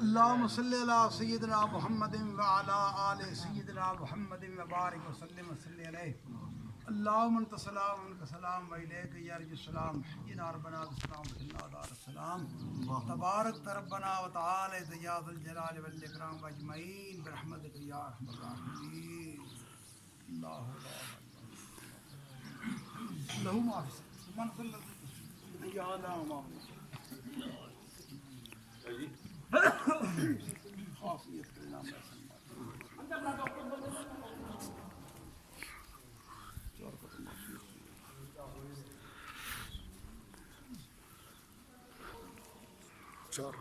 اللهم صل على سيدنا محمد وعلى آل سيدنا محمد وبارك وسلم وصلی علیہ. اللهم انت السلام ومنك السلام وإليك يرجع السلام. حينا ربنا بالسلام وحنا دار السلام. تبارك ربنا وتعالى يا ذا الجلال والإكرام أجمعين برحمتك يا أرحم الراحمين. الله لا إله له ما في من صلى يا لا ما خاصیت کے نام چار